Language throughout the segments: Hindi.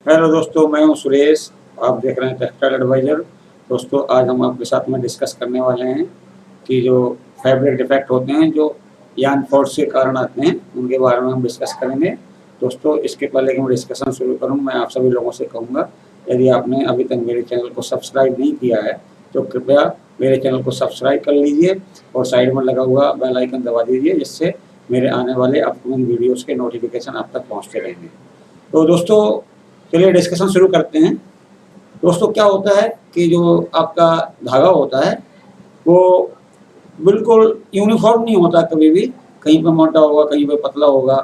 हेलो दोस्तों, मैं हूं सुरेश। आप देख रहे हैं टेक्सटाइल एडवाइज़र। दोस्तों, आज हम आपके साथ में डिस्कस करने वाले हैं कि जो फैब्रिक डिफेक्ट होते हैं, जो यार्न फॉल्ट्स के कारण आते हैं, उनके बारे में हम डिस्कस करेंगे। दोस्तों, इसके पहले कि मैं डिस्कशन शुरू करूं, मैं आप सभी लोगों से कहूँगा, यदि आपने अभी तक मेरे चैनल को सब्सक्राइब नहीं किया है, तो कृपया मेरे चैनल को सब्सक्राइब कर लीजिए और साइड में लगा हुआ बेल आइकन दबा दीजिए, जिससे मेरे आने वाले अपकमिंग वीडियोज़ के नोटिफिकेशन आप तक पहुँचते रहेंगे। तो दोस्तों, चलिए डिस्कशन शुरू करते हैं। दोस्तों, क्या होता है कि जो आपका धागा होता है वो बिल्कुल यूनिफॉर्म नहीं होता कभी भी, कहीं पे मोटा होगा, कहीं पे पतला होगा,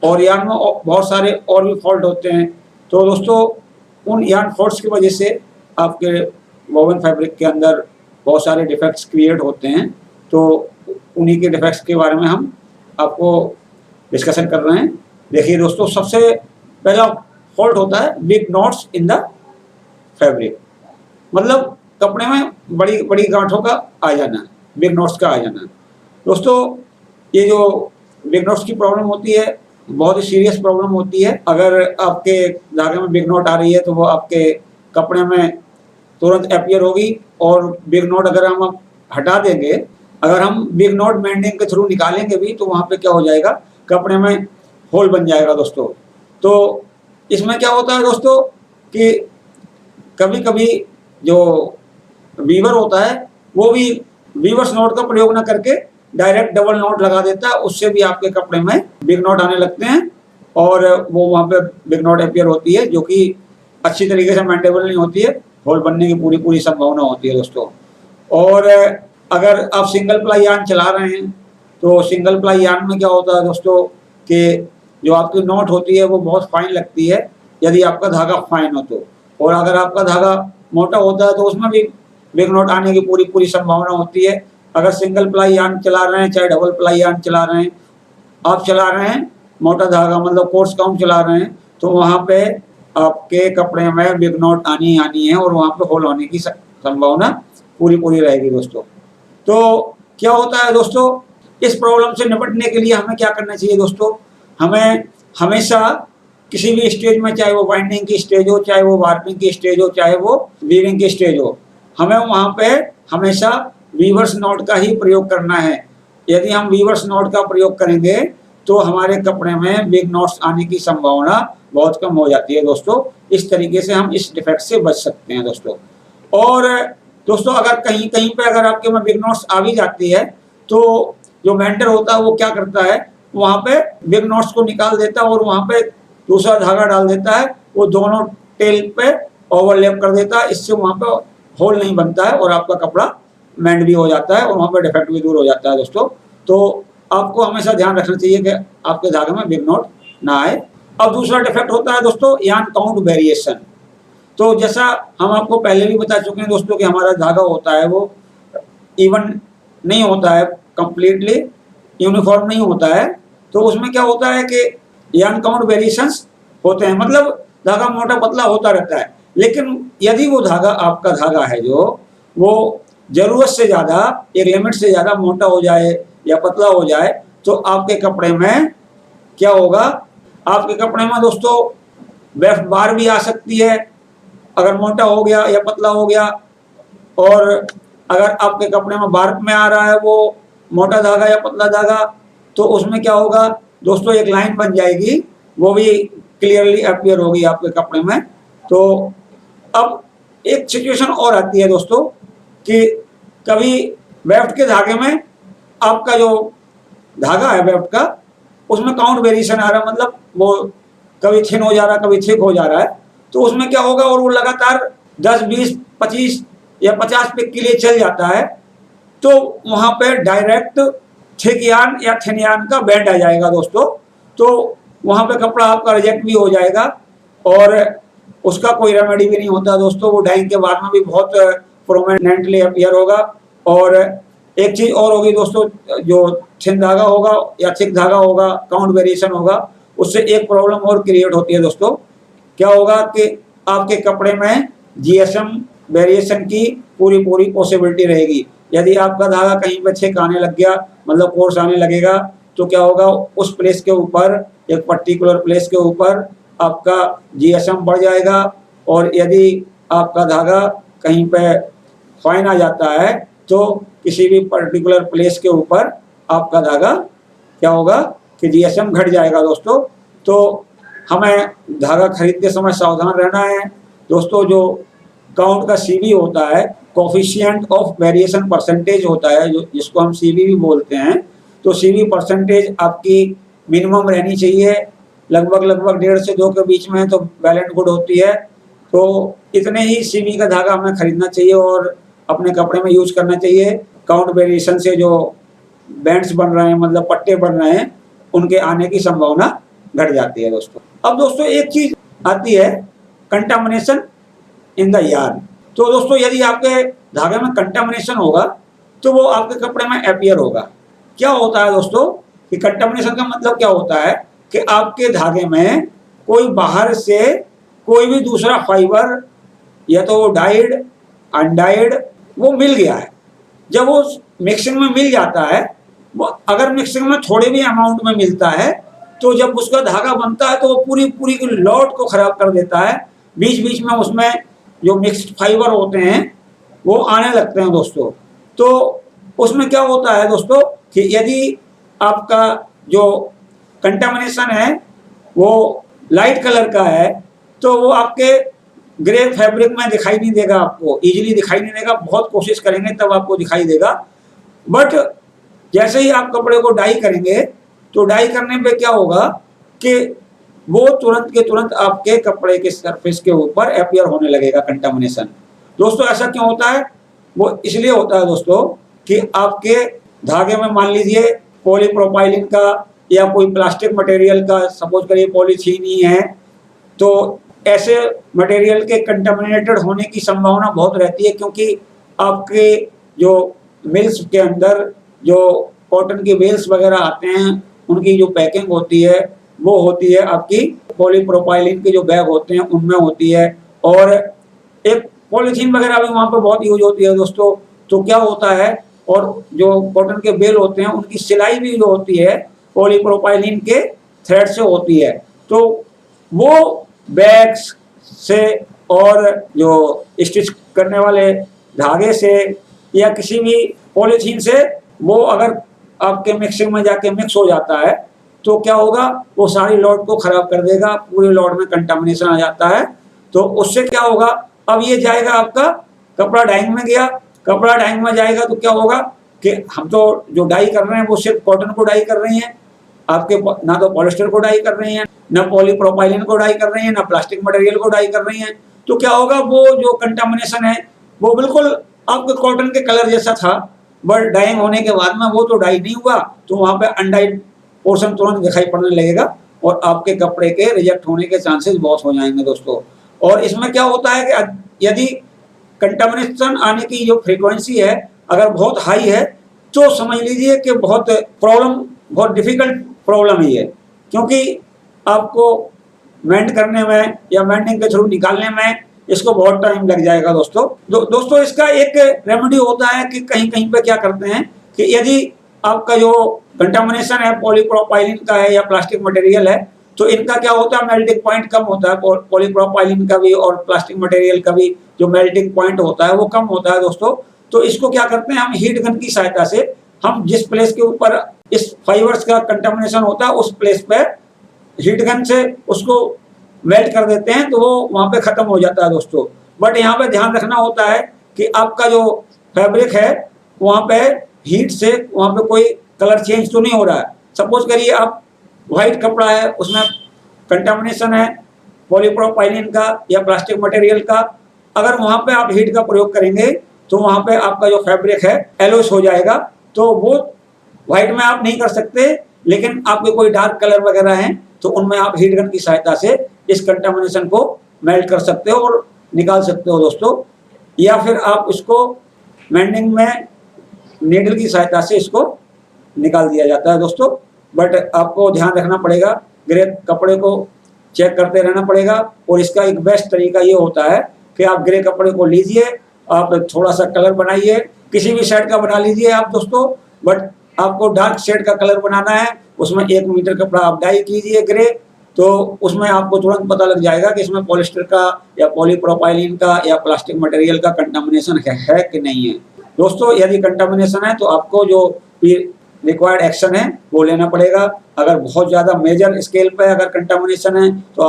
और यार्न में बहुत सारे और भी फॉल्ट होते हैं। तो दोस्तों, उन यार्न फॉल्ट्स की वजह से आपके वोवन फैब्रिक के अंदर बहुत सारे डिफेक्ट्स क्रिएट होते हैं। तो उन्हीं के डिफेक्ट्स के बारे में हम आपको डिस्कशन कर रहे हैं। देखिए दोस्तों, सबसे पहला फॉल्ट होता है big knots in the fabric, मतलब कपड़े में बड़ी बड़ी गांठों का आ जाना, बिग नॉट्स का आ जाना। दोस्तों, ये जो बिग नॉट्स की प्रॉब्लम होती है, बहुत ही सीरियस प्रॉब्लम होती है। अगर आपके धागे में बिग नॉट आ रही है तो वो आपके कपड़े में तुरंत अपीयर होगी, और बिग नॉट अगर हम हटा देंगे, अगर हम बिग नॉट मेंडिंग के थ्रू निकालेंगे भी, तो वहाँ पे क्या हो जाएगा, कपड़े में होल बन जाएगा दोस्तों। तो इसमें क्या होता है दोस्तों कि कभी कभी जो वीवर होता है वो भी वीवर्स नॉट का प्रयोग ना करके डायरेक्ट डबल नॉट लगा देता है, उससे भी आपके कपड़े में बिग नॉट आने लगते हैं और वो वहाँ पे बिग नॉट अपीयर होती है, जो कि अच्छी तरीके से मेंटेबल नहीं होती है, होल बनने की पूरी पूरी संभावना होती है दोस्तों। और अगर आप सिंगल प्लाई यार्न चला रहे हैं, तो सिंगल प्लाई यार्न में क्या होता है दोस्तों कि जो आपकी नॉट होती है वो बहुत फाइन लगती है, यदि आपका धागा फाइन हो तो। और अगर आपका धागा मोटा होता है तो उसमें भी बिग नॉट आने की पूरी पूरी संभावना होती है। अगर सिंगल प्लाई यार्न चला रहे हैं, चाहे डबल प्लाई यार्न चला रहे हैं, आप चला रहे हैं मोटा धागा, मतलब कोर्स काउंट चला रहे हैं, तो वहाँ पे आपके कपड़े में बिग नॉट आनी है और वहाँ पे होल होने की संभावना पूरी पूरी रहेगी दोस्तों। तो क्या होता है दोस्तों, इस प्रॉब्लम से निपटने के लिए हमें क्या करना चाहिए दोस्तों, हमें हमेशा किसी भी स्टेज में, चाहे वो बाइंडिंग की स्टेज हो, चाहे वो वार्पिंग की स्टेज हो, चाहे वो वीविंग की स्टेज हो, हमें वहाँ पे हमेशा वीवर्स नॉट का ही प्रयोग करना है। यदि हम वीवर्स नॉट का प्रयोग करेंगे तो हमारे कपड़े में बिग नॉट्स आने की संभावना बहुत कम हो जाती है दोस्तों। इस तरीके से हम इस डिफेक्ट से बच सकते हैं दोस्तों। और दोस्तों, अगर कहीं कहीं पे अगर आपके में बिग नॉट्स आ भी जाती है, तो जो वेंडर होता है वो क्या करता है, वहाँ पे बिग नॉट्स को निकाल देता है और वहाँ पे दूसरा धागा डाल देता है, वो दोनों टेल पे ओवरलैप कर देता है, इससे वहाँ पे होल नहीं बनता है और आपका कपड़ा मेंड भी हो जाता है और वहाँ पे डिफेक्ट भी दूर हो जाता है दोस्तों। तो आपको हमेशा ध्यान रखना चाहिए कि आपके धागे में बिग नॉट ना आए। अब दूसरा डिफेक्ट होता है दोस्तों यार्न काउंट वेरिएशन। तो जैसा हम आपको पहले भी बता चुके हैं दोस्तों कि हमारा धागा होता है वो इवन नहीं होता है, कंप्लीटली यूनिफॉर्म नहीं होता है। तो उसमें क्या होता है कि यार्न काउंट वेरिएशंस होते हैं, मतलब धागा मोटा पतला होता रहता है। लेकिन यदि वो धागा, आपका धागा है जो, वो जरूरत से ज़्यादा, एक लिमिट से ज़्यादा मोटा हो जाए या पतला हो जाए, तो आपके कपड़े में क्या होगा, आपके कपड़े में दोस्तों वेफ्ट बार भी आ सकती है अगर मोटा हो गया या पतला हो गया। और अगर आपके कपड़े में बार में आ रहा है वो मोटा धागा या पतला धागा, तो उसमें क्या होगा दोस्तों, एक लाइन बन जाएगी, वो भी क्लियरली अपीयर होगी आपके कपड़े में। तो अब एक सिचुएशन और आती है दोस्तों कि कभी वेफ्ट के धागे में, आपका जो धागा है वेफ्ट का, उसमें काउंट वेरिएशन आ रहा है, मतलब वो कभी थिन हो जा रहा है, कभी थिक हो जा रहा है। तो उसमें क्या होगा, और वो लगातार 10, 20, 25 या 50 पिक के लिए चल जाता है, तो वहाँ पे डायरेक्ट थिक यार्न या थिन यार्न का बैंड आ जाएगा दोस्तों। तो वहाँ पे कपड़ा आपका रिजेक्ट भी हो जाएगा और उसका कोई रेमेडी भी नहीं होता दोस्तों। वो डाइंग के बाद में भी बहुत प्रोमिनेंटली अपीयर होगा। और एक चीज़ और होगी दोस्तों, जो थिन धागा होगा या थिक धागा होगा, काउंट वेरिएशन होगा, उससे एक प्रॉब्लम और क्रिएट होती है दोस्तों। क्या होगा कि आपके कपड़े में जीएसएम वेरिएशन की पूरी पूरी पॉसिबिलिटी रहेगी। यदि आपका धागा कहीं पे थिक आने लग गया, मतलब कोर्स आने लगेगा, तो क्या होगा, उस प्लेस के ऊपर, एक पर्टिकुलर प्लेस के ऊपर आपका जीएसएम बढ़ जाएगा। और यदि आपका धागा कहीं पे फाइन आ जाता है तो किसी भी पर्टिकुलर प्लेस के ऊपर आपका धागा क्या होगा कि जीएसएम घट जाएगा दोस्तों। तो हमें धागा खरीदते समय सावधान रहना है दोस्तों। जो काउंट का सीवी होता है, कोफिशिएंट ऑफ वेरिएशन परसेंटेज होता है, जो जिसको हम सीवी भी बोलते हैं, तो सीवी परसेंटेज आपकी मिनिमम रहनी चाहिए, लगभग 1.5 से 2 के बीच में, तो वेल एंड गुड होती है। तो इतने ही सीवी का धागा हमें खरीदना चाहिए और अपने कपड़े में यूज करना चाहिए। काउंट वेरिएशन से जो बैंड्स बन रहे हैं, मतलब पट्टे बन रहे हैं, उनके आने की संभावना घट जाती है दोस्तों। अब दोस्तों एक चीज आती है कंटामिनेशन इन द यार्न। तो दोस्तों यदि आपके धागे में कंटामिनेशन होगा तो वो आपके कपड़े में अपीयर होगा। क्या होता है दोस्तों कि कंटामिनेशन का मतलब क्या होता है कि आपके धागे में कोई बाहर से कोई भी दूसरा फाइबर, या तो वो डाइड अनडाइड, वो मिल गया है। जब वो मिक्सिंग में मिल जाता है, वो अगर मिक्सिंग में थोड़े भी अमाउंट में मिलता है तो जब उसका धागा बनता है तो वो पूरी पूरी लॉट को खराब कर देता है। बीच बीच में उसमें जो मिक्स्ड फाइबर होते हैं वो आने लगते हैं दोस्तों। तो उसमें क्या होता है दोस्तों कि यदि आपका जो कंटामिनेशन है वो लाइट कलर का है तो वो आपके ग्रे फैब्रिक में दिखाई नहीं देगा, आपको इजीली दिखाई नहीं देगा। बहुत कोशिश करेंगे तब आपको दिखाई देगा। बट जैसे ही आप कपड़े को डाई करेंगे तो डाई करने पे क्या होगा कि वो तुरंत के तुरंत आपके कपड़े के सरफेस के ऊपर अपीयर होने लगेगा कंटामिनेशन। दोस्तों ऐसा क्यों होता है? वो इसलिए होता है दोस्तों कि आपके धागे में मान लीजिए पॉलीप्रोपाइलिन का या कोई प्लास्टिक मटेरियल का, सपोज करिए पॉलीथीन ही है, तो ऐसे मटेरियल के कंटामिनेटेड होने की संभावना बहुत रहती है, क्योंकि आपके जो मिल्स के अंदर जो कॉटन के बेल्स वगैरह आते हैं उनकी जो पैकिंग होती है वो होती है आपकी पॉलीप्रोपाइलिन के जो बैग होते हैं उनमें होती है। और एक पॉलीथीन वगैरह भी वहाँ पर बहुत यूज होती है दोस्तों। तो क्या होता है, और जो कॉटन के बेल होते हैं उनकी सिलाई भी जो होती है पॉलीप्रोपाइलिन के थ्रेड से होती है। तो वो बैग्स से और जो स्टिच करने वाले धागे से या किसी भी पॉलीथीन से वो अगर आपके मिक्सिंग में जाके मिक्स हो जाता है तो क्या होगा, वो सारी लॉट को खराब कर देगा, पूरे लॉट में कंटामिनेशन आ जाता है। तो उससे क्या होगा, अब ये जाएगा आपका कपड़ा डाइंग में गया, कपड़ा डाइंग में जाएगा तो क्या होगा कि हम तो जो डाई कर रहे हैं वो सिर्फ कॉटन को डाई कर रही हैं, आपके ना तो पॉलिस्टर को डाई कर रही हैं, ना पॉलीप्रोपाइलिन को डाई कर रही हैं, ना प्लास्टिक मटेरियल को डाई कर रही हैं। तो क्या होगा, वो जो कंटामिनेशन है वो बिल्कुल आपके कॉटन के कलर जैसा था, बट डाइंग होने के बाद में वो तो डाई नहीं हुआ, तो वहां पे अनडाइड पोर्शन तुरंत दिखाई पड़ने लगेगा और आपके कपड़े के रिजेक्ट होने के चांसेस बहुत हो जाएंगे दोस्तों। और इसमें क्या होता है कि यदि कंटामिनेशन आने की जो फ्रीक्वेंसी है अगर बहुत हाई है तो समझ लीजिए कि बहुत डिफिकल्ट प्रॉब्लम ही है, क्योंकि आपको मेंट करने में या मेंटिंग के थ्रू निकालने में इसको बहुत टाइम लग जाएगा दोस्तों। दोस्तों इसका एक रेमेडी होता है कि कहीं कहीं पे क्या करते हैं कि यदि आपका जो कंटामिनेशन है पॉलीप्रोपाइलिन का है या प्लास्टिक मटेरियल है, तो इनका क्या होता है, मेल्टिंग पॉइंट कम होता है। पॉलीप्रोपाइलिन का भी और प्लास्टिक मटेरियल का भी जो मेल्टिंग पॉइंट होता है वो कम होता है दोस्तों। तो इसको क्या करते हैं, हम हीट गन की सहायता से हम जिस प्लेस के ऊपर इस फाइबर्स का कंटामिनेशन होता है उस प्लेस पे हीट गन से उसको मेल्ट कर देते हैं, तो वो वहाँ पे खत्म हो जाता है दोस्तों। बट यहाँ पे ध्यान रखना होता है कि आपका जो फैब्रिक है वहाँ पे हीट से वहाँ पे कोई कलर चेंज तो नहीं हो रहा है। सपोज करिए आप व्हाइट कपड़ा है, उसमें कंटामिनेशन है पॉलीप्रोपाइलिन का या प्लास्टिक मटेरियल का, अगर वहाँ पे आप हीट का प्रयोग करेंगे तो वहाँ पे आपका जो फैब्रिक है एलोस हो जाएगा। तो वो व्हाइट में आप नहीं कर सकते, लेकिन आपके कोई डार्क कलर वगैरह हैं तो उनमें आप हीट गन की सहायता से इस कंटामिनेशन को मेल्ट कर सकते हो और निकाल सकते हो दोस्तों। या फिर आप इसको मेंडिंग में नीडल की सहायता से इसको निकाल दिया जाता है दोस्तों। बट आपको ध्यान रखना पड़ेगा, ग्रे कपड़े को चेक करते रहना पड़ेगा। और इसका एक बेस्ट तरीका ये होता है कि आप ग्रे कपड़े को लीजिए, आप थोड़ा सा कलर बनाइए, किसी भी शेड का बना लीजिए आप दोस्तों, बट आपको डार्क शेड का कलर बनाना है, उसमें 1 मीटर कपड़ा आप डाई कीजिए ग्रे, तो उसमें आपको तुरंत पता लग जाएगा कि इसमें पॉलिस्टर का या पॉलीप्रोपाइलीन का या प्लास्टिक मटेरियल का कंटामिनेशन है कि नहीं है। दोस्तों यदि कंटामिनेशन है तो आपको जो रिक्वायर्ड एक्शन है वो लेना पड़ेगा। अगर बहुत ज़्यादा मेजर स्केल पे अगर कंटामिनेशन है तो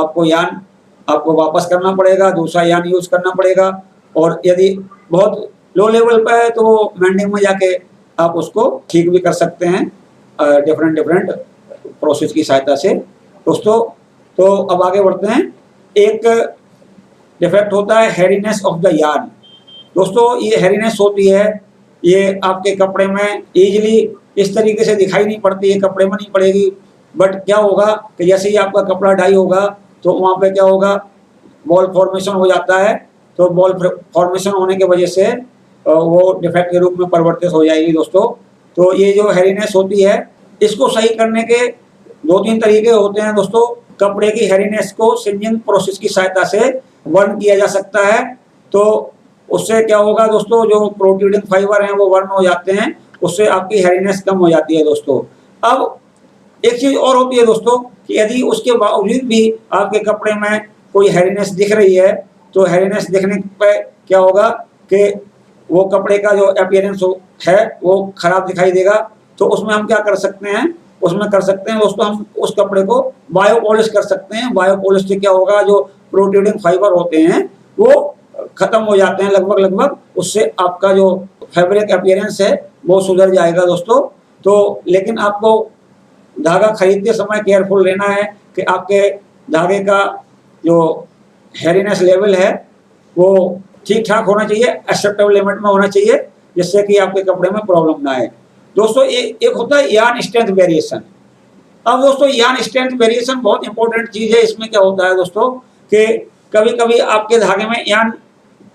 आपको वापस करना पड़ेगा, दूसरा यान यूज़ करना पड़ेगा। और यदि बहुत लो लेवल पे है तो मेंडिंग में जाके आप उसको ठीक भी कर सकते हैं डिफरेंट प्रोसेस की सहायता से। दोस्तों तो अब आगे बढ़ते हैं। एक डिफेक्ट होता है हेरीनेस ऑफ द यार्न। दोस्तों ये हेरीनेस होती है, ये आपके कपड़े में इजीली इस तरीके से दिखाई नहीं पड़ती है, कपड़े में नहीं पड़ेगी, बट क्या होगा कि जैसे ही आपका कपड़ा डाई होगा तो वहाँ पे क्या होगा, बॉल फॉर्मेशन हो जाता है। तो बॉल फॉर्मेशन होने की वजह से वो डिफेक्ट के रूप में परिवर्तित हो जाएगी दोस्तों। तो ये जो हेरीनेस होती है इसको सही करने के 2-3 तरीके होते हैं दोस्तों। कपड़े की हेरीनेस को सिंजिंग प्रोसेस की सहायता से बर्न किया जा सकता है। तो उससे क्या होगा दोस्तों, जो प्रोट्रूडिंग फाइबर हैं वो बर्न हो जाते हैं, उससे आपकी हेरीनेस कम हो जाती है दोस्तों। अब एक चीज़ और होती है दोस्तों कि यदि उसके बावजूद भी आपके कपड़े में कोई हेरीनेस दिख रही है तो हेरीनेस दिखने पर क्या होगा कि वो कपड़े का जो अपीयरेंस है वो खराब दिखाई देगा। तो उसमें हम क्या कर सकते हैं, उसमें कर सकते हैं दोस्तों, हम उस कपड़े को बायो पॉलिश कर सकते हैं। बायो पॉलिश से क्या होगा, जो प्रोट्रूडिंग फाइबर होते हैं वो खत्म हो जाते हैं लगभग। उससे आपका जो फैब्रिक अपीयरेंस है वो सुधर जाएगा दोस्तों। तो लेकिन आपको धागा खरीदते समय केयरफुल रहना है कि आपके धागे का जो हेरीनेस लेवल है वो ठीक ठाक होना चाहिए, एक्सेप्टेबल लिमिट में होना चाहिए, जिससे कि आपके कपड़े में प्रॉब्लम ना आए। दोस्तों एक होता है यार्न स्ट्रेंथ वेरिएशन। अब दोस्तों यार्न स्ट्रेंथ वेरिएशन बहुत इंपॉर्टेंट चीज़ है। इसमें क्या होता है दोस्तों कि कभी कभी आपके धागे में यार्न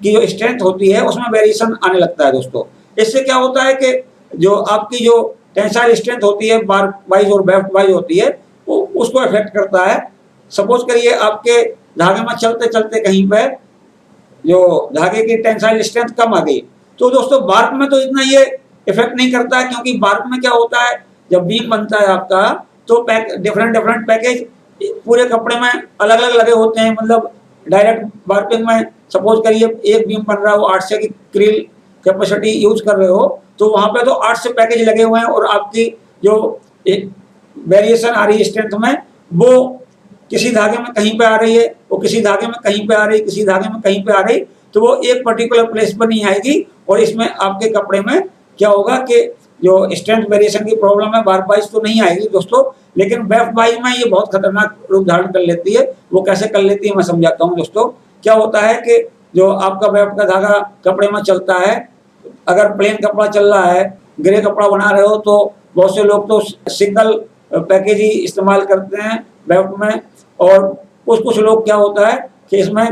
की जो स्ट्रेंथ होती है उसमें वेरिएशन आने लगता है दोस्तों। इससे क्या होता है कि जो आपकी जो टेंसाइल स्ट्रेंथ होती है बार वाइज और वेफ्ट वाइज होती है वो उसको इफेक्ट करता है। सपोज करिए आपके धागे में चलते चलते कहीं पर जो धागे की टेंसाइल स्ट्रेंथ कम आ गई तो दोस्तों बार्क में तो इतना ये इफेक्ट नहीं करता है, क्योंकि बार्क में क्या होता है, जब बीम बनता है आपका तो डिफरेंट पैकेज पूरे कपड़े में अलग अलग लगे होते हैं। मतलब डायरेक्ट बार्पिंग में सपोज करिए एक बीम बन रहा हो, 800 की क्रिल कैपेसिटी यूज कर रहे हो तो वहाँ पे तो 800 पैकेज लगे हुए हैं और आपकी जो वेरिएशन आ रही है स्ट्रेंथ में वो किसी धागे में कहीं पे आ रही है, वो किसी धागे में कहीं पे आ रही है, किसी धागे में कहीं पे आ रही, तो वो एक पर्टिकुलर प्लेस पर नहीं आएगी। और इसमें आपके कपड़े में क्या होगा कि जो स्ट्रेंथ वेरिएशन की प्रॉब्लम है बार वाइज तो नहीं आएगी दोस्तों, लेकिन वेफ्ट वाइज में ये बहुत खतरनाक रूप धारण कर लेती है। वो कैसे कर लेती है मैं समझाता हूँ दोस्तों। क्या होता है कि जो आपका वेफ्ट का धागा कपड़े में चलता है, अगर प्लेन कपड़ा चल रहा है, ग्रे कपड़ा बना रहे हो तो बहुत से लोग तो सिंगल पैकेज ही इस्तेमाल करते हैं वेफ्ट में, और कुछ लोग क्या होता है कि इसमें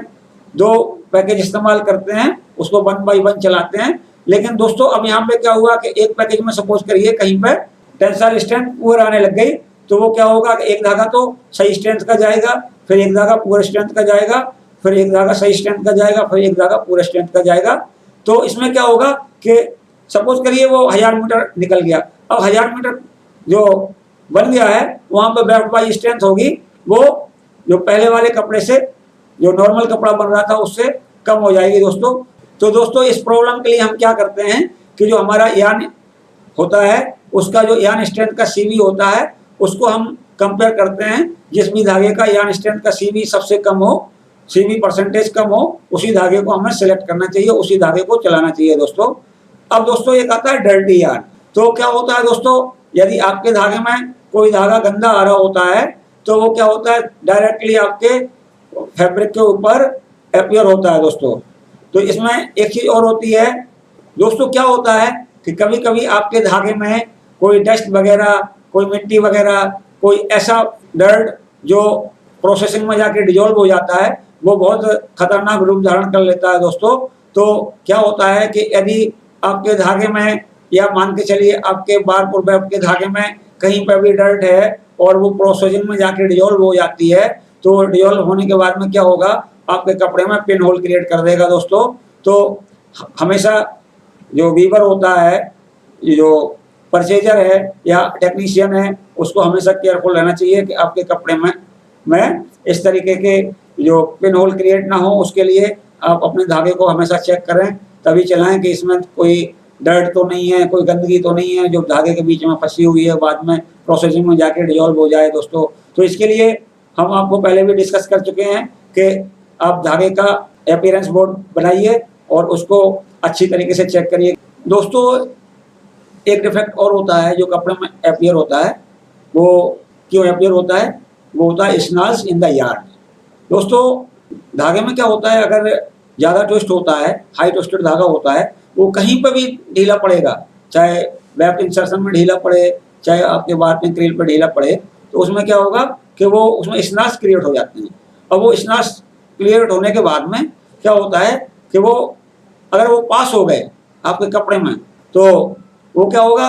2 पैकेज इस्तेमाल करते हैं, उसको 1 बाय 1 चलाते हैं। लेकिन दोस्तों अब यहाँ पे क्या हुआ कि एक पैकेज में सपोज करिए कहीं पर टेंसाइल स्ट्रेंथ पुअर आने लग गई तो वो क्या होगा कि एक धागा तो सही स्ट्रेंथ का जाएगा, फिर एक धागा पुअर स्ट्रेंथ का जाएगा, फिर एक धागा सही स्ट्रेंथ का जाएगा, फिर एक धागा पुअर स्ट्रेंथ का जाएगा। तो इसमें क्या होगा कि सपोज करिए वो 1000 मीटर निकल गया। अब 1000 मीटर जो बन गया है वहाँ पर वेफ्ट वाइज स्ट्रेंथ होगी वो जो पहले वाले कपड़े से जो नॉर्मल कपड़ा बन रहा था उससे कम हो जाएगी दोस्तों। तो दोस्तों इस प्रॉब्लम के लिए हम क्या करते हैं कि जो हमारा यार्न होता है उसका जो यार्न स्ट्रेंथ का सीवी होता है उसको हम कंपेयर करते हैं। जिस भी धागे का यार्न स्ट्रेंथ का सीवी सबसे कम हो, सीवी परसेंटेज कम हो, उसी धागे को हमें सेलेक्ट करना चाहिए, उसी धागे को चलाना चाहिए दोस्तों। अब दोस्तों एक आता है डर्टी यार्न। तो क्या होता है दोस्तों, यदि आपके धागे में कोई धागा गंदा आ रहा होता है तो वो क्या होता है डायरेक्टली आपके फैब्रिक के ऊपर अपीयर होता है दोस्तों। तो इसमें एक चीज़ और होती है दोस्तों, क्या होता है कि कभी कभी आपके धागे में कोई डस्ट वगैरह, कोई मिट्टी वगैरह, कोई ऐसा डर्ट जो प्रोसेसिंग में जाके डिजोल्व हो जाता है वो बहुत खतरनाक रूप धारण कर लेता है दोस्तों। तो क्या होता है कि यदि आपके धागे में या मान के चलिए आपके बार और वेब के धागे में कहीं पर भी डर्ट है और वो प्रोसेसिंग में जाके डिजोल्व हो जाती है तो डिजोल्व होने के बाद में क्या होगा, आपके कपड़े में पिन होल क्रिएट कर देगा दोस्तों। तो हमेशा जो वीवर होता है, जो परचेजर है या टेक्नीशियन है, उसको हमेशा केयरफुल रहना चाहिए कि आपके कपड़े में में इस तरीके के जो पिन होल क्रिएट ना हो, उसके लिए आप अपने धागे को हमेशा चेक करें, तभी चलाएं कि इसमें कोई डर्ट तो नहीं है, कोई गंदगी तो नहीं है जो धागे के बीच में फंसी हुई है, बाद में प्रोसेसिंग में जाके डिजॉल्व हो जाए दोस्तों। तो इसके लिए हम आपको पहले भी डिस्कस कर चुके हैं कि आप धागे का अपीयरेंस बोर्ड बनाइए और उसको अच्छी तरीके से चेक करिए। दोस्तों एक डिफेक्ट और होता है जो कपड़े में अपीयर होता है, वो क्यों अपीयर होता है, वो होता है स्नॉल्स इन द यार्न। दोस्तों धागे में क्या होता है, अगर ज़्यादा ट्विस्ट होता है, हाई ट्विस्टेड धागा होता है, वो कहीं पर भी ढीला पड़ेगा, चाहे वेब इंसर्शन में ढीला पड़े, चाहे आपके वार्पिंग क्रिल पर ढीला पड़े, तो उसमें क्या होगा कि वो उसमें स्नॉल्स क्रिएट हो जाते हैं। और वो स्नॉल्स क्रिएट होने के बाद में क्या होता है कि वो अगर वो पास हो गए आपके कपड़े में, तो वो क्या होगा,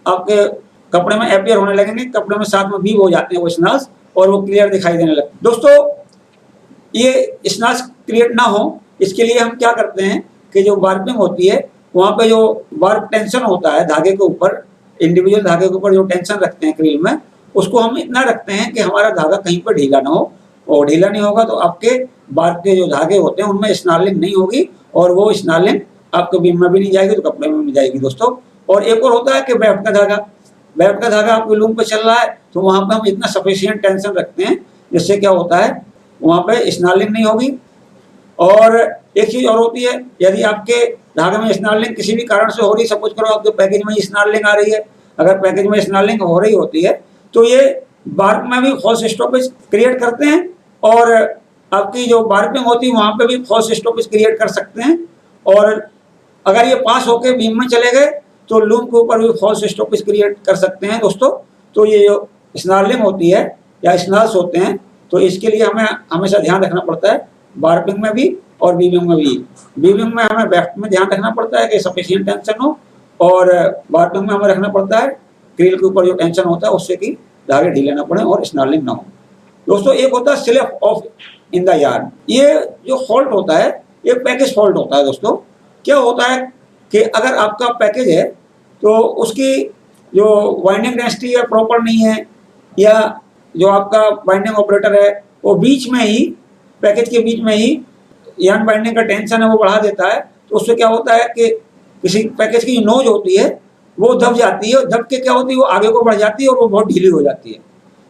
आपके कपड़े में अपीयर होने लगेंगे, कपड़े में साथ में वीव हो जाते हैं वो स्नॉल्स, और वो क्लियर दिखाई देने लगते हैं। दोस्तों ये स्नॉल्स क्रिएट ना हो, इसके लिए हम क्या करते हैं कि जो वार्पिंग होती है, वहाँ पे जो वार्प टेंशन होता है धागे के ऊपर, इंडिविजुअल धागे के ऊपर जो टेंशन रखते हैं क्रील में, उसको हम इतना रखते हैं कि हमारा धागा कहीं पर ढीला ना हो, और ढीला नहीं होगा तो आपके वार्प के जो धागे होते हैं उनमें स्नॉर्लिंग नहीं होगी, और वो स्नॉर्लिंग आपके बीम में भी नहीं जाएगी तो कपड़े में नहीं जाएगी दोस्तों। और एक और होता है कि वेफ्ट का धागा, वेफ्ट का धागा आपके लूम पे चल रहा है, तो वहाँ पे हम इतना सफिशिएंट टेंशन रखते हैं जिससे क्या होता है वहाँ पे स्नॉर्लिंग नहीं होगी। और एक चीज़ और होती है, यदि आपके धागे में स्नॉर्लिंग किसी भी कारण से हो रही, सपोज करो आपके पैकेज में स्नॉर्लिंग आ रही है, अगर पैकेज में स्नॉर्लिंग हो रही होती है तो ये वार्प में भी फॉल्स स्टॉपेज क्रिएट करते हैं, और आपकी जो वार्पिंग होती है वहाँ पे भी फॉल्स स्टॉपेज क्रिएट कर सकते हैं। और अगर ये पास होके बीम में चले गए तो लूम के ऊपर भी फॉल्स स्टॉपेज क्रिएट कर सकते हैं दोस्तों। तो ये जो स्नॉर्लिंग होती है या स्नॉल्स होते हैं, तो इसके लिए हमें हमेशा ध्यान रखना पड़ता है, वार्पिंग में भी और वीविंग में भी। वीविंग में हमें वेफ्ट में ध्यान रखना पड़ता है कि सफिशिएंट टेंशन हो, और वार्पिंग में हमें रखना पड़ता है क्रील के ऊपर जो टेंशन होता है उससे कि धागे ढीले ना पड़े और स्नॉर्लिंग ना हो। दोस्तों एक होता है slip of in the yarn. ये जो फॉल्ट होता है ये पैकेज फॉल्ट होता है दोस्तों। क्या होता है कि अगर आपका पैकेज है तो उसकी जो वाइंडिंग डेंसिटी है प्रॉपर नहीं है, या जो आपका वाइंडिंग ऑपरेटर है वो बीच में ही, पैकेज के बीच में ही यार्न बाइंडिंग का टेंशन है वो बढ़ा देता है, तो उससे क्या होता है कि किसी पैकेज की नोज होती है वो दब जाती है, दब के क्या होती है वो आगे को बढ़ जाती है और वो बहुत ढीली हो जाती है।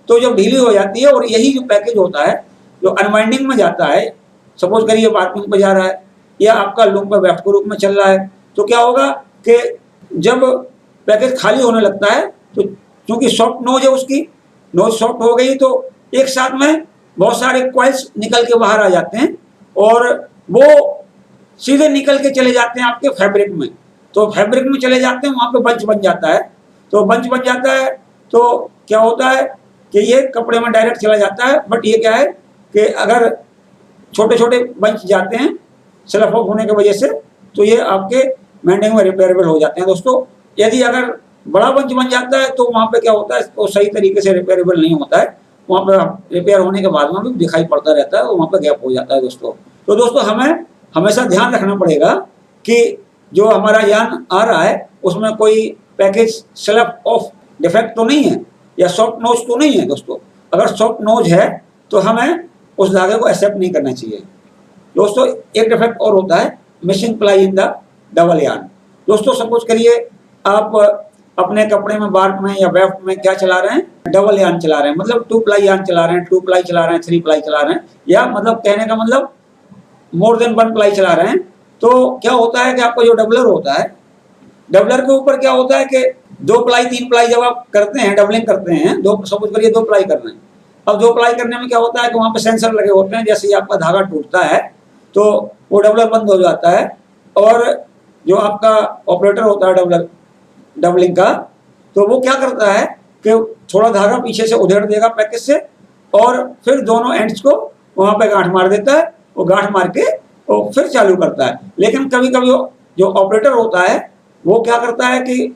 तो जब ढीली हो जाती है और यही जो पैकेज होता है जो अनवाइंडिंग में जाता है, सपोज करिए वार्पिंग पे जा रहा है या आपका लूम पे वेफ्ट के रूप में चल रहा है, तो क्या होगा कि जब पैकेज खाली होने लगता है तो क्योंकि सॉफ्ट नोज है, उसकी नोज सॉफ्ट हो गई तो एक साथ में बहुत सारे कॉइल्स निकल के बाहर आ जाते हैं और वो सीधे निकल के चले जाते हैं आपके फैब्रिक में। तो फैब्रिक में चले जाते हैं, वहाँ पे बंच बन जाता है। तो बंच बन जाता है तो क्या होता है कि ये कपड़े में डायरेक्ट चला जाता है। बट ये क्या है कि अगर छोटे छोटे बंच जाते हैं स्लफ ऑफ होने की वजह से, तो ये आपके मेंडिंग में रिपेयरेबल हो जाते हैं दोस्तों। यदि अगर बड़ा बंच बन जाता है तो वहाँ पे क्या होता है, वो सही तरीके से रिपेयरेबल नहीं होता है, वहाँ पे रिपेयर होने के बाद में भी दिखाई पड़ता रहता है, वहाँ पे गैप हो जाता है दोस्तों। तो दोस्तों हमें हमेशा ध्यान रखना पड़ेगा कि जो हमारा यार्न आ रहा है उसमें कोई पैकेज स्लफ ऑफ डिफेक्ट तो नहीं है या सॉफ्ट नोज तो नहीं है दोस्तों। अगर सॉफ्ट नोज है तो हमें उस धागे को एक्सेप्ट नहीं करना चाहिए दोस्तों। एक डिफेक्ट और होता है missing ply in the double yarn. दोस्तों सपोज करिए आप अपने कपड़े में वार्प में या वेफ्ट में क्या चला रहे हैं, डबल यार्न चला रहे हैं, मतलब 2 प्लाई यार्न चला रहे हैं, 2 प्लाई चला रहे हैं, 3 प्लाई चला रहे हैं, या मतलब कहने का मतलब मोर देन 1 प्लाई चला रहे हैं। तो क्या होता है कि आपका जो डबलर होता है, डबलर के ऊपर क्या होता है कि 2 प्लाई 3 प्लाई जब आप करते हैं, डबलिंग करते हैं, दो सपोज करिए 2 प्लाई कर रहे हैं। अब 2 प्लाई करने में क्या होता है कि वहाँ पे सेंसर लगे होते हैं, जैसे ही आपका धागा टूटता है तो वो डबलर बंद हो जाता है, और जो आपका ऑपरेटर होता है डबलिंग का, तो वो क्या करता है कि थोड़ा धागा पीछे से उधेड़ देगा पैकेज से और फिर दोनों एंड्स को वहाँ पे गांठ मार देता है। वो गांठ मार के वो फिर चालू करता है। लेकिन कभी कभी जो ऑपरेटर होता है वो क्या करता है कि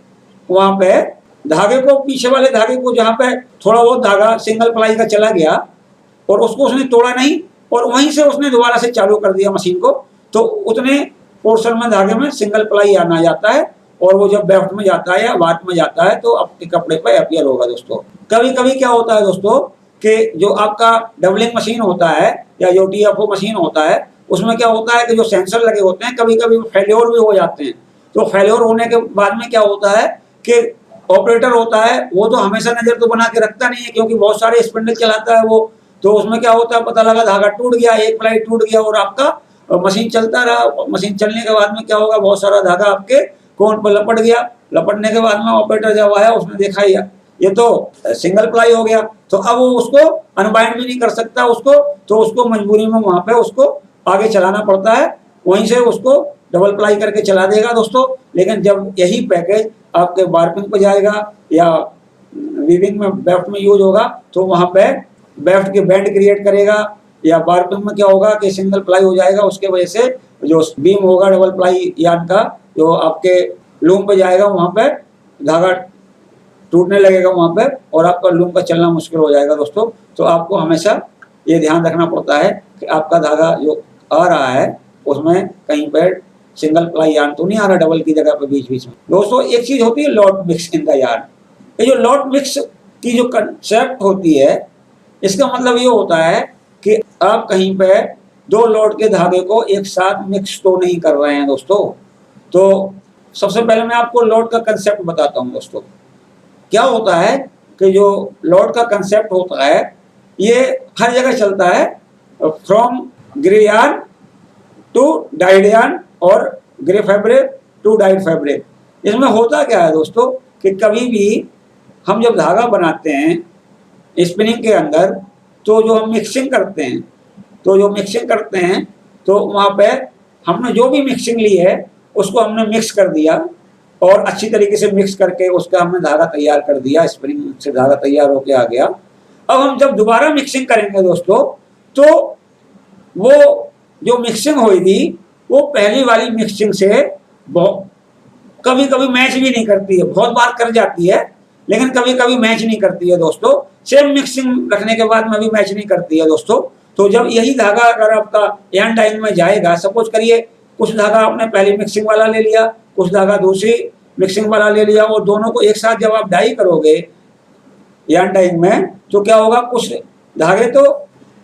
वहाँ पे धागे को, पीछे वाले धागे को जहाँ पे थोड़ा बहुत धागा सिंगल प्लाई का चला गया और उसको उसने तोड़ा नहीं और वहीं से उसने दोबारा से चालू कर दिया मशीन को, तो उतने पोर्शन में धागे में सिंगल प्लाई आना जाता है और वो जब वेफ्ट में जाता है या वार्प में जाता है तो आपके कपड़े पर अपीयर होगा दोस्तों। कभी कभी क्या होता है दोस्तों कि जो आपका डबलिंग मशीन होता है या जो TFO मशीन होता है, उसमें क्या होता है कि जो सेंसर लगे होते हैं कभी कभी फेल्योर भी हो जाते हैं। तो फेल्योर होने के बाद में क्या होता है कि ऑपरेटर होता है वो तो हमेशा नज़र तो बना के रखता नहीं है, क्योंकि बहुत सारे स्पिंडल चलाता है वो। तो उसमें क्या होता है, पता लगा धागा टूट गया, एक प्लाई टूट गया और आपका मशीन चलता रहा। मशीन चलने के बाद में क्या होगा, बहुत सारा धागा आपके कोण पर लपट गया। लपटने के बाद में ऑपरेटर जब आया उसने देखा ये तो सिंगल प्लाई हो गया, तो अब वो उसको अनबाइंड भी नहीं कर सकता उसको, तो उसको मजबूरी में वहां पे उसको आगे चलाना पड़ता है, वहीं से उसको डबल प्लाई करके चला देगा दोस्तों। लेकिन जब यही पैकेज आपके वार्पिंग पे जाएगा या वीविंग में वेफ्ट में यूज होगा, तो वहां पे वेफ्ट के बैंड क्रिएट करेगा, या वार्पिंग में क्या होगा कि सिंगल प्लाई हो जाएगा। उसके वजह से जो बीम होगा डबल प्लाई यार्न का, जो आपके लूम पे जाएगा वहां पे धागा टूटने लगेगा वहां पे, और आपका लूम का चलना मुश्किल हो जाएगा दोस्तों। तो आपको हमेशा ये ध्यान रखना पड़ता है कि आपका धागा जो आ रहा है उसमें कहीं पर सिंगल प्लाई यार्न तो नहीं आ रहा डबल की जगह पे बीच बीच में। दोस्तों एक चीज होती है lot mix in the yarn. ये जो लॉट मिक्स की जो कंसेप्ट होती है, इसका मतलब ये होता है कि आप कहीं पे दो लॉट के धागे को एक साथ मिक्स तो नहीं कर रहे हैं दोस्तों। तो सबसे पहले मैं आपको लॉट का कंसेप्ट बताता हूं दोस्तों। क्या होता है कि जो लॉट का कंसेप्ट होता है ये हर जगह चलता है, from grey yarn to dyed yarn और grey fabric to dyed fabric. इसमें होता क्या है दोस्तों कि कभी भी हम जब धागा बनाते हैं स्पिनिंग के अंदर, तो जो हम मिक्सिंग करते हैं, तो वहाँ पे हमने जो भी मिक्सिंग ली है उसको हमने मिक्स कर दिया और अच्छी तरीके से मिक्स करके उसका हमने धागा तैयार कर दिया, स्पिनिंग से धागा तैयार होके आ गया। अब हम जब दोबारा मिक्सिंग करेंगे दोस्तों, तो वो जो मिक्सिंग हुई थी वो पहली वाली मिक्सिंग से कभी कभी मैच भी नहीं करती है, बहुत बार कर जाती है लेकिन कभी कभी मैच नहीं करती है दोस्तों। सेम मिक्सिंग रखने के बाद में भी मैच नहीं करती है दोस्तों। तो जब यही धागा अगर आपका यार्न डाइंग में जाएगा, सपोज करिए कुछ धागा आपने पहली मिक्सिंग वाला ले लिया, कुछ धागा दूसरी मिक्सिंग वाला ले लिया, और दोनों को एक साथ जब आप डाई करोगे यार्न डाइंग में, तो क्या होगा, कुछ धागे तो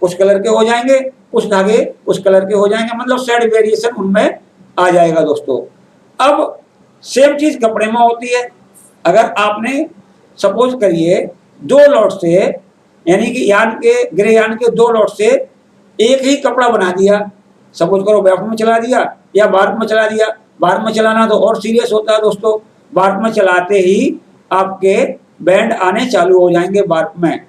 कुछ कलर के हो जाएंगे, कुछ धागे कुछ कलर के हो जाएंगे, मतलब शेड वेरिएशन उनमें आ जाएगा दोस्तों। अब सेम चीज कपड़े में होती है। अगर आपने सपोज करिए दो लॉट से, यानी कि यार्न के ग्रे यार्न के दो लॉट से एक ही कपड़ा बना दिया, सपोज करो वेफ्ट में चला दिया या बार्क में चला दिया। बार्क में चलाना तो और सीरियस होता है दोस्तों। बार्क में चलाते ही आपके बैंड आने चालू हो जाएंगे बार्क में।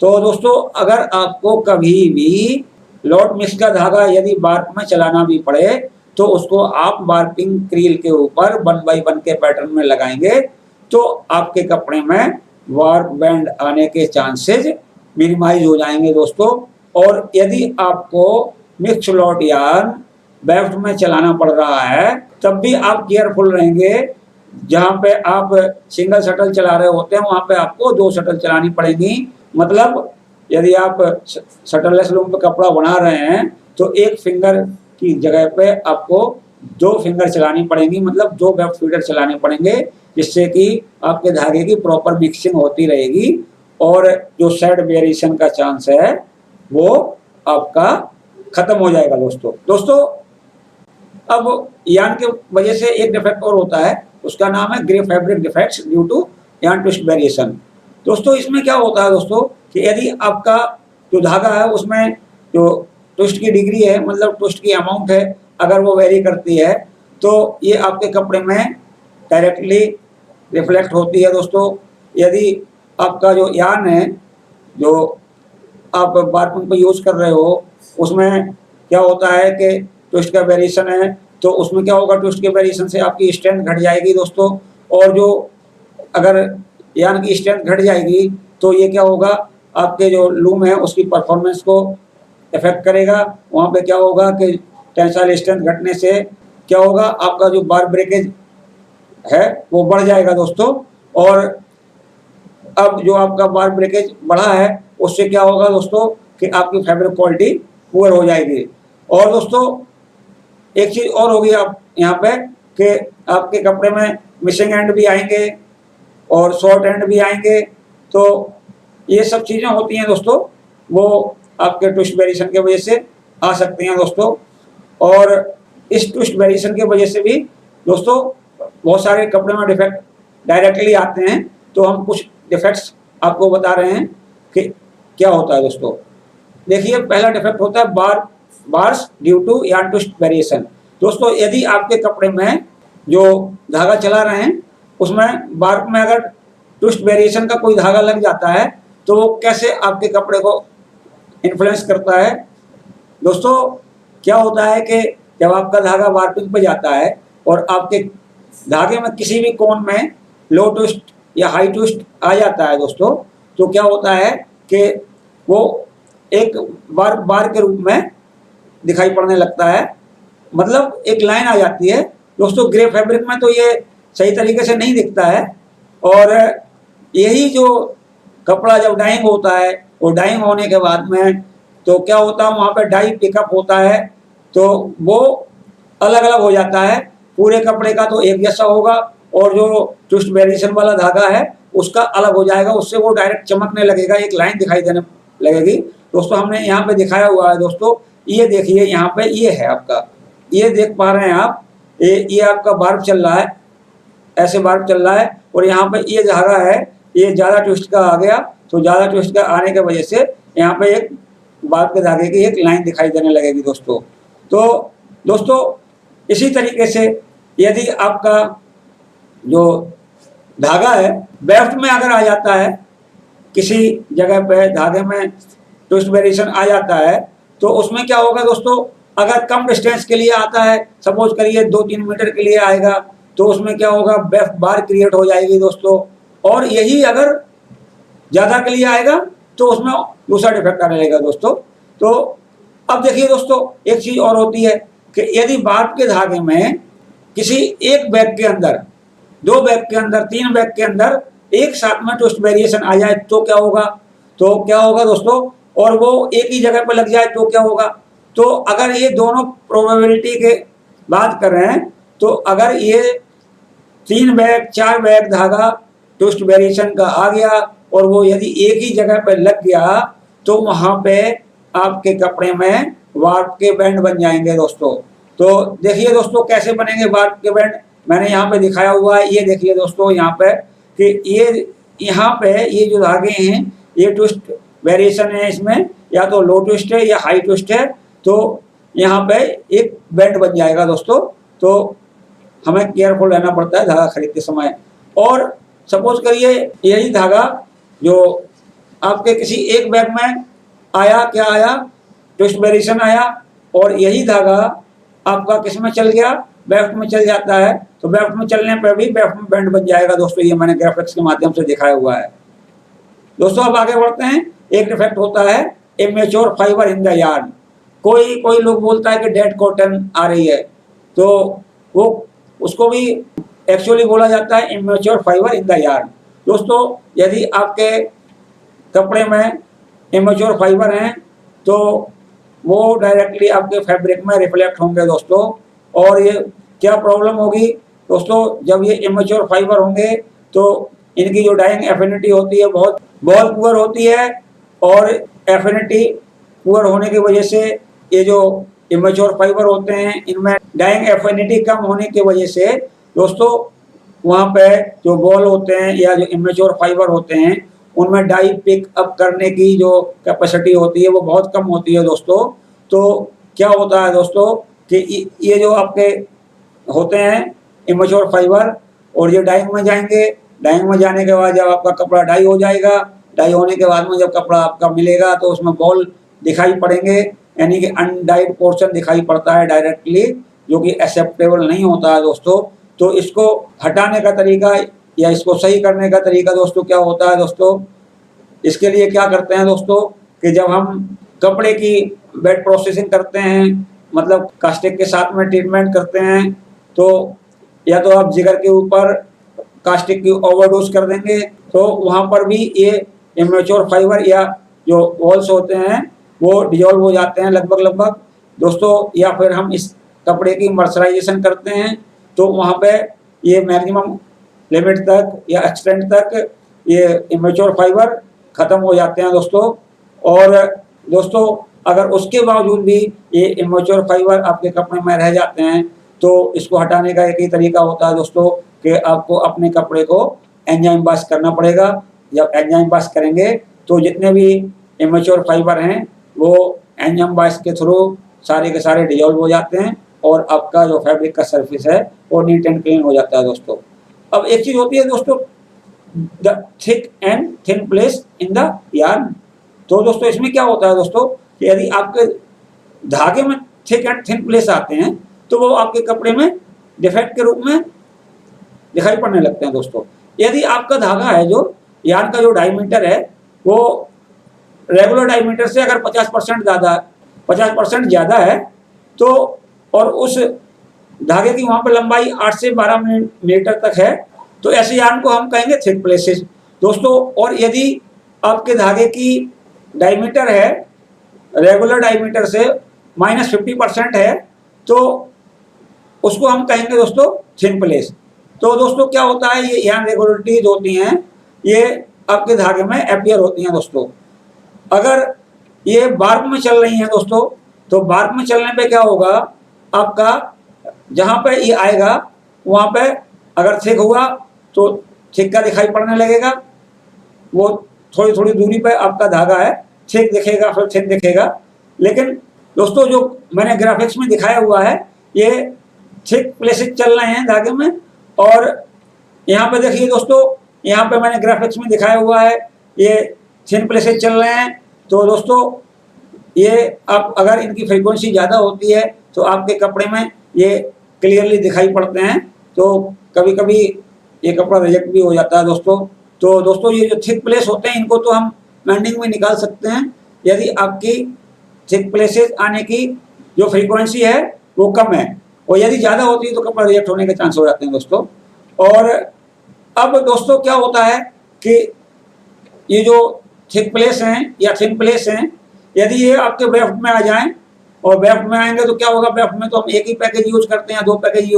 तो दोस्तों अगर आपको कभी भी लॉट मिक्स का धागा यदि बार्क में चलाना भी पड़े, तो उसको आप वार्पिंग क्रील के ऊपर 1 बाई 1 के पैटर्न में लगाएंगे, तो आपके कपड़े में वार्प बैंड आने के चांसेस मिनिमाइज हो जाएंगे दोस्तों। और यदि आपको मिक्स लॉट यार्न वेफ्ट में चलाना पड़ रहा है, तब भी आप केयरफुल रहेंगे। जहाँ पे आप सिंगल शटल चला रहे होते हैं वहाँ पे आपको 2 शटल चलानी पड़ेगी। मतलब यदि आप शटललेस लूम पे कपड़ा बना रहे हैं तो एक फिंगर की जगह पे आपको 2 फिंगर चलानी पड़ेंगी, मतलब 2 वेफ्ट फीडर चलाने पड़ेंगे, जिससे कि आपके धागे की प्रॉपर मिक्सिंग होती रहेगी और जो शेड वेरिएशन का चांस है वो आपका खत्म हो जाएगा दोस्तों। अब यार्न के वजह से एक डिफेक्ट और होता है, उसका नाम है grey fabric defects due to yarn twist variation. दोस्तों इसमें क्या होता है दोस्तों कि यदि आपका जो धागा है उसमें जो ट्विस्ट की डिग्री है, मतलब ट्विस्ट की अमाउंट है, अगर वो वेरी करती है तो ये आपके कपड़े में डायरेक्टली रिफ्लेक्ट होती है दोस्तों। यदि आपका जो यार्न है जो आप वार्पिंग पे यूज़ कर रहे हो, उसमें क्या होता है कि ट्विस्ट का वेरिएशन है, तो उसमें क्या होगा, ट्विस्ट के वेरिएशन से आपकी स्ट्रेंथ घट जाएगी दोस्तों। और जो अगर यार्न की स्ट्रेंथ घट जाएगी तो ये क्या होगा, आपके जो लूम है उसकी परफॉर्मेंस को इफेक्ट करेगा। वहाँ पे क्या होगा कि टेंसाइल स्ट्रेंथ घटने से क्या होगा, आपका जो बार ब्रेकेज है वो बढ़ जाएगा दोस्तों। और अब जो आपका बार ब्रेकेज बढ़ा है उससे क्या होगा दोस्तों कि आपकी फैब्रिक क्वालिटी पुअर हो जाएगी। और दोस्तों एक चीज़ और होगी आप यहाँ पे कि आपके कपड़े में मिसिंग एंड भी आएंगे और शॉर्ट एंड भी आएंगे। तो ये सब चीज़ें होती हैं दोस्तों वो आपके ट्विस्ट वेरिएशन की वजह से आ सकते हैं दोस्तों। और इस ट्विस्ट वेरिएशन की वजह से भी दोस्तों बहुत सारे कपड़े में डिफेक्ट डायरेक्टली आते हैं। तो हम कुछ डिफेक्ट्स आपको बता रहे हैं कि क्या होता है दोस्तों। देखिए, पहला डिफेक्ट होता है bars due to yarn twist variation. दोस्तों, यदि आपके कपड़े में जो धागा चला रहे हैं उसमें बार में अगर ट्विस्ट वेरिएशन का कोई धागा लग जाता है तो वो कैसे आपके कपड़े को इन्फ्लुएंस करता है। दोस्तों, क्या होता है कि जब आपका धागा वार्पिंग पे जाता है और आपके धागे में किसी भी कोण में लो ट्विस्ट या हाई ट्विस्ट आ जाता है दोस्तों, तो क्या होता है कि वो एक बार के रूप में दिखाई पड़ने लगता है, मतलब एक लाइन आ जाती है दोस्तों। ग्रे फैब्रिक में तो ये सही तरीके से नहीं दिखता है। और यही जो कपड़ा जब डाइंग होता है, वो डाइंग होने के बाद में तो क्या होता है, वहाँ पे डाई पिकअप होता है तो वो अलग अलग हो जाता है। पूरे कपड़े का तो एक जैसा होगा और जो ट्विस्ट वेरिएशन वाला धागा है उसका अलग हो जाएगा, उससे वो डायरेक्ट चमकने लगेगा, एक लाइन दिखाई देने लगेगी। दोस्तों, हमने यहाँ पे दिखाया हुआ है दोस्तों, ये देखिए यहाँ पे ये है आपका, ये देख पा रहे हैं आप, ये आपका बार्ब चल रहा है, ऐसे बार्ब चल रहा है और यहाँ पे ये धागा है, ये ज़्यादा ट्विस्ट का आ गया। तो ज़्यादा ट्विस्ट का आने की वजह से यहाँ पे एक बार्ब के धागे की एक लाइन दिखाई देने लगेगी दोस्तों। तो दोस्तों, इसी तरीके से यदि आपका जो धागा है वेफ्ट में अगर आ जाता है, किसी जगह पे धागे में ट्विस्ट वेरिएशन आ जाता है तो उसमें क्या होगा दोस्तों, अगर कम डिस्टेंस के लिए आता है, सपोज करिए 2-3 मीटर के लिए आएगा, तो उसमें क्या होगा, वेफ्ट बार क्रिएट हो जाएगी दोस्तों। और यही अगर ज़्यादा के लिए आएगा तो उसमें दूसरा डिफेक्ट आने लगेगा दोस्तों। तो अब देखिए दोस्तों, एक चीज़ और होती है कि यदि बार्ब के धागे में किसी एक बैग के अंदर, 2 बैग के अंदर, 3 बैग के अंदर एक साथ में ट्विस्ट वेरिएशन आ जाए तो क्या होगा, दोस्तों, और वो एक ही जगह पर लग जाए तो क्या होगा। तो अगर ये दोनों प्रोबेबिलिटी के बात कर रहे हैं तो अगर ये 3 बैग 4 बैग धागा ट्विस्ट वेरिएशन का आ गया और वो यदि एक ही जगह पर लग गया तो वहाँ पे आपके कपड़े में वार्प के बैंड बन जाएंगे दोस्तों। तो देखिए दोस्तों, कैसे बनेंगे वार्प के बैंड, मैंने यहाँ पे दिखाया हुआ है। ये देखिए दोस्तों यहाँ पे कि ये यहाँ पे ये जो धागे हैं ये ट्विस्ट वेरिएशन है, इसमें या तो लो ट्विस्ट है या हाई ट्विस्ट है, तो यहाँ पे एक बैंड बन जाएगा दोस्तों। तो हमें केयरफुल रहना पड़ता है धागा खरीदते समय। और सपोज करिए यही धागा जो आपके किसी एक बैग में आया, क्या आया, ट्विस्ट वेरिएशन आया, और यही धागा आपका किस में चल गया, वेफ्ट में चल जाता है, तो वेफ्ट में चलने पर भी वेफ्ट में बैंड बन जाएगा दोस्तों। ये मैंने ग्राफिक्स के माध्यम से दिखाया हुआ है दोस्तों। अब आगे बढ़ते हैं। एक डिफेक्ट होता है immature fibre in the yarn. कोई लोग बोलता है कि डेड कॉटन आ रही है, तो वो उसको भी एक्चुअली बोला जाता है immature fibre in the yarn. दोस्तों, यदि आपके कपड़े में इमेच्योर फाइबर हैं तो वो डायरेक्टली आपके फैब्रिक में रिफ्लेक्ट होंगे दोस्तों। और ये क्या प्रॉब्लम होगी दोस्तों, जब ये इमेच्योर फाइबर होंगे तो इनकी जो डाइंग एफिनिटी होती है बहुत पुअर होती है, और एफिनिटी पुअर होने की वजह से ये जो इमेच्योर फाइबर होते हैं इनमें डाइंग एफिनिटी कम होने की वजह से दोस्तों वहाँ पे जो बॉल होते हैं या जो इमेच्योर फाइबर होते हैं उनमें डाई पिक अप करने की जो कैपेसिटी होती है वो बहुत कम होती है दोस्तों। तो क्या होता है दोस्तों कि ये जो आपके होते हैं इमेच्योर फाइबर और ये डाइंग में जाएंगे, डाइंग में जाने के बाद जब आपका कपड़ा डाई हो जाएगा, डाई होने के बाद में जब कपड़ा आपका मिलेगा तो उसमें बॉल दिखाई पड़ेंगे, यानी कि अनडाइड पोर्शन दिखाई पड़ता है डायरेक्टली, जो कि एक्सेप्टेबल नहीं होता है दोस्तों। तो इसको हटाने का तरीका या इसको सही करने का तरीका दोस्तों क्या होता है दोस्तों, इसके लिए क्या करते हैं दोस्तों कि जब हम कपड़े की वेट प्रोसेसिंग करते हैं, मतलब कास्टिक के साथ में ट्रीटमेंट करते हैं, तो या तो आप जिगर के ऊपर कास्टिक की ओवरडोज कर देंगे तो वहाँ पर भी ये इमेच्योर फाइबर या जो वॉल्स होते हैं वो डिजॉल्व हो जाते हैं लगभग दोस्तों। या फिर हम इस कपड़े की मर्सराइजेशन करते हैं तो वहाँ पे ये मैक्सिमम लिमिट तक या एक्सटेंट तक ये इमेच्योर फाइबर ख़त्म हो जाते हैं दोस्तों। और दोस्तों अगर उसके बावजूद भी ये इमेच्योर फाइबर आपके कपड़े में रह जाते हैं तो इसको हटाने का एक ही तरीका होता है दोस्तों कि आपको अपने कपड़े को एंजाइम वॉश करना पड़ेगा। जब एंजाइम वॉश करेंगे तो जितने भी इमेच्योर फाइबर हैं वो एंजाइम वॉश के थ्रू सारे के सारे डिजॉल्व हो जाते हैं और आपका जो फैब्रिक का सरफेस है वो नीट एंड क्लीन हो जाता है दोस्तों। अब एक चीज होती है दोस्तों, the thick and thin place in the yarn. तो दोस्तों इसमें क्या होता है दोस्तों कि यदि आपके धागे में थिक एंड थिन प्लेस आते हैं तो वो आपके कपड़े में डिफेक्ट के रूप में दिखाई पड़ने लगते हैं दोस्तों। यदि आपका धागा है जो यार्न का जो डायमीटर है वो रेगुलर डायमीटर से अगर 50% ज़्यादा है तो और उस धागे की वहाँ पर लंबाई 8 से 12 मीटर तक है तो ऐसे यार्न को हम कहेंगे थिक प्लेसेस दोस्तों। और यदि आपके धागे की डायमीटर है रेगुलर डायमीटर से -50% है तो उसको हम कहेंगे दोस्तों थिन प्लेस। तो दोस्तों क्या होता है, ये यार्न रेगुलरिटीज होती हैं ये आपके धागे में अपीयर होती हैं दोस्तों। अगर ये बार्क में चल रही हैं दोस्तों तो बार्क में चलने पे क्या होगा, आपका जहाँ पे ये आएगा वहाँ पे अगर थिक हुआ तो थिक का दिखाई पड़ने लगेगा, वो थोड़ी थोड़ी दूरी पे आपका धागा है थिक दिखेगा फिर थिन दिखेगा। लेकिन दोस्तों जो मैंने ग्राफिक्स में दिखाया हुआ है ये थिक प्लेसेस चल रहे हैं धागे में और यहाँ पे देखिए दोस्तों, यहाँ पे मैंने ग्राफिक्स में दिखाया हुआ है ये थिन प्लेसेस चल रहे हैं। तो दोस्तों ये आप अगर इनकी फ्रीक्वेंसी ज़्यादा होती है तो आपके कपड़े में ये क्लियरली दिखाई पड़ते हैं, तो कभी कभी ये कपड़ा रिजेक्ट भी हो जाता है दोस्तों। तो दोस्तों ये जो थिक प्लेस होते हैं इनको तो हम मेंडिंग में निकाल सकते हैं यदि आपकी थिक प्लेसेस आने की जो फ्रीक्वेंसी है वो कम है, और यदि ज़्यादा होती है तो कपड़ा रिजेक्ट होने के चांस हो जाते हैं दोस्तों। और अब दोस्तों क्या होता है कि ये जो थिक प्लेस हैं या थिन प्लेस हैं यदि ये आपके वेफ्ट में आ जाएं और वेफ्ट में आएंगे तो क्या होगा, वेफ्ट में तो हम एक ही पैकेज यूज करते हैं, 2 पैकेज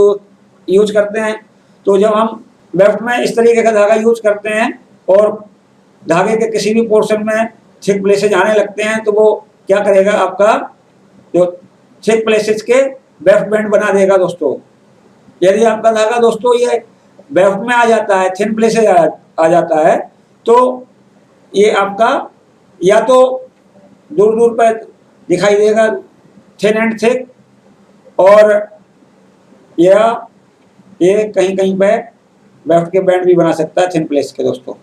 यूज करते हैं। तो जब हम वेफ्ट में इस तरीके का धागा यूज करते हैं और धागे के किसी भी पोर्शन में थिक प्लेसेज आने लगते हैं तो वो क्या करेगा, आपका जो थिक प्लेसेज के वेफ्ट बैंड बना देगा दोस्तों। यदि आपका धागा दोस्तों ये वेफ्ट में आ जाता है, थिन प्लेसेज आ जाता है तो ये आपका या तो दूर दूर पर दिखाई देगा थिन एंड थिक, और या ये कहीं कहीं पे वेफ्ट के बैंड भी बना सकता है थिन प्लेस के दोस्तों।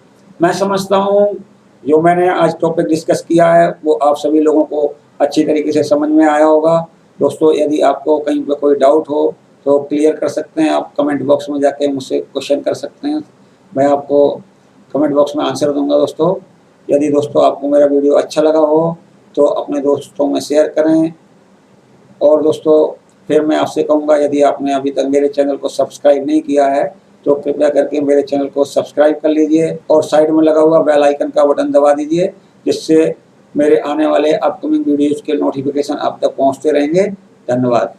मैं समझता हूँ जो मैंने आज टॉपिक डिस्कस किया है वो आप सभी लोगों को अच्छी तरीके से समझ में आया होगा दोस्तों। यदि आपको कहीं पर कोई डाउट हो तो क्लियर कर सकते हैं, आप कमेंट बॉक्स में जाके मुझसे क्वेश्चन कर सकते हैं, मैं आपको कमेंट बॉक्स में आंसर दूंगा दोस्तों। यदि दोस्तों आपको मेरा वीडियो अच्छा लगा हो तो अपने दोस्तों में शेयर करें, और दोस्तों फिर मैं आपसे कहूँगा यदि आपने अभी तक मेरे चैनल को सब्सक्राइब नहीं किया है तो कृपया करके मेरे चैनल को सब्सक्राइब कर लीजिए और साइड में लगा हुआ बेल आइकन का बटन दबा दीजिए, जिससे मेरे आने वाले अपकमिंग वीडियोज़ के नोटिफिकेशन आप तक पहुँचते रहेंगे। धन्यवाद।